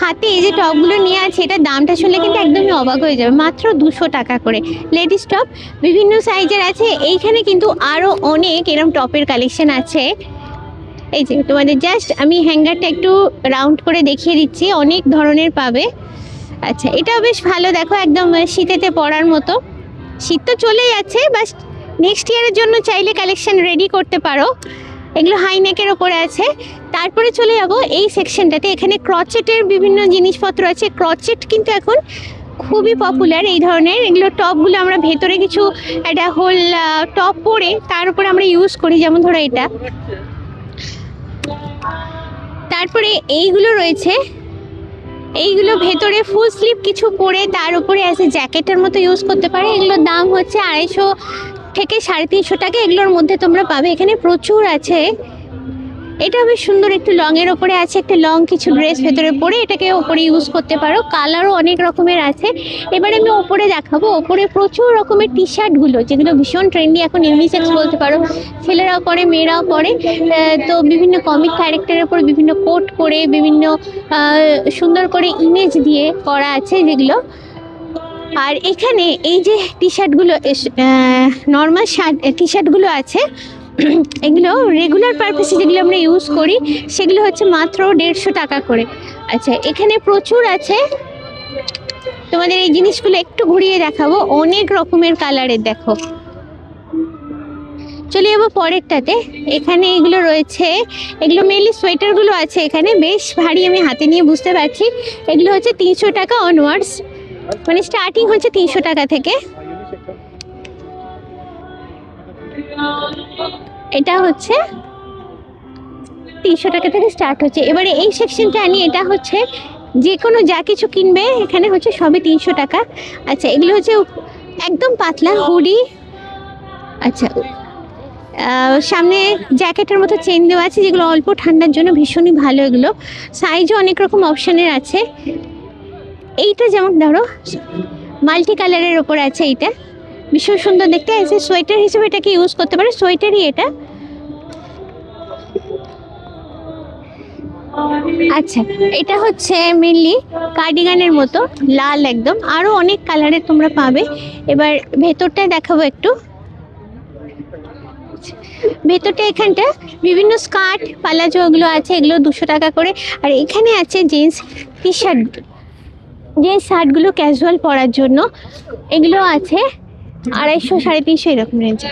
হাতে এই যে টপগুলো নিয়ে আছে, এটা দামটা শুনলে কিন্তু একদমই অবাক হয়ে যাবে, মাত্র 200 টাকা করে লেডিস টপ। বিভিন্ন সাইজের আছে। এইখানে কিন্তু আরও অনেক এরকম টপের কালেকশন আছে। এই যে তোমাদের জাস্ট আমি হ্যাঙ্গারটা একটু রাউন্ড করে দেখিয়ে দিচ্ছি, অনেক ধরনের পাবে। আচ্ছা, এটাও বেশ ভালো, দেখো একদম শীতেতে পরার মতো। শীত তো চলে যাচ্ছে, বাস নেক্সট ইয়ারের জন্য চাইলে কালেকশন রেডি করতে পারো। এগুলো হাই নেকের ওপরে আছে। তারপরে চলে যাব এই সেকশনটাতে, এখানে ক্রচেটের বিভিন্ন জিনিসপত্র আছে। ক্রচেট কিন্তু এখন খুবই পপুলার এই ধরনের। এগুলো টপগুলো আমরা ভেতরে কিছু একটা হোল টপ পরে তার উপরে আমরা ইউজ করি, যেমন ধরো এটা। তারপরে এইগুলো রয়েছে, এইগুলো ভেতরে ফুল স্লিভ কিছু পরে তার উপরে আছে জ্যাকেটের মতো ইউজ করতে পারে। এগুলোর দাম হচ্ছে 250 থেকে 350 টাকা, এগুলোর মধ্যে তোমরা পাবে। এখানে প্রচুর আছে। এটা বেশ সুন্দর, একটু লংয়ের ওপরে আছে, একটা লং কিছু ড্রেস ভেতরে পরে এটাকে ওপরে ইউজ করতে পারো। কালারও অনেক রকমের আছে। এবারে আমি ওপরে দেখাবো, ওপরে প্রচুর রকমের টি শার্টগুলো, যেগুলো ভীষণ ট্রেন্ডি এখন, ইউনিসেক্স বলতে পারো, ছেলেরাও পরে মেয়েরাও পরে। তো বিভিন্ন কমিক ক্যারেক্টারের উপর বিভিন্ন কোট করে, বিভিন্ন সুন্দর করে ইমেজ দিয়ে করা আছে যেগুলো। আর এখানে এই যে টি শার্টগুলো, নর্মাল টি শার্টগুলো আছে, এগুলো রেগুলার পারপাসে যেগুলো আমরা ইউজ করি সেগুলো হচ্ছে মাত্র 150 টাকা করে। আচ্ছা, এখানে প্রচুর আছে। তোমাদের এই জিনিসগুলো একটু ঘুরিয়ে দেখাবো, অনেক রকমের কালারের। দেখো, চলে যাবো পরেরটাতে। এখানে এগুলো রয়েছে, এগুলো মেনলি সোয়েটারগুলো আছে এখানে, বেশ ভারী, আমি হাতে নিয়ে বুঝতে পারছি। এগুলো হচ্ছে 300 টাকা অনওয়ার্ডস, মানে স্টার্টিং হচ্ছে 300 টাকা থেকে। এটা হচ্ছে 300 টাকা থেকে স্টার্ট হচ্ছে। এবারে এই সেকশনটা আনি, এটা হচ্ছে যে কোনো যা কিছু কিনবে এখানে হচ্ছে সবে 300 টাকা। আচ্ছা, এগুলো হচ্ছে একদম পাতলা হুডি। আচ্ছা, সামনে জ্যাকেটের মতো চেন দেওয়া আছে, যেগুলো অল্প ঠান্ডার জন্য ভীষণই ভালো। এগুলো সাইজও অনেক রকম অপশানের আছে। এইটা যেমন ধরো মাল্টি কালারের ওপর আছে, এইটা ভীষণ সুন্দর দেখতে আছে। সোয়েটার হিসেবে এটাকে ইউজ করতে পারো, সোয়েটারই এটা। আচ্ছা, এটা হচ্ছে মেনলি কার্ডিগানের মতো, লাল একদম, আরও অনেক কালারের তোমরা পাবে। এবার ভেতরটায় দেখাবো একটু। ভেতরটা এখানটা বিভিন্ন স্কার্ট পালাজো ওগুলো আছে, এগুলো 200 টাকা করে। আর এখানে আছে জেন্টস টি শার্ট, যে শার্টগুলো ক্যাজুয়াল পরার জন্য, এগুলো আছে 250 350 এরকম রেঞ্জে।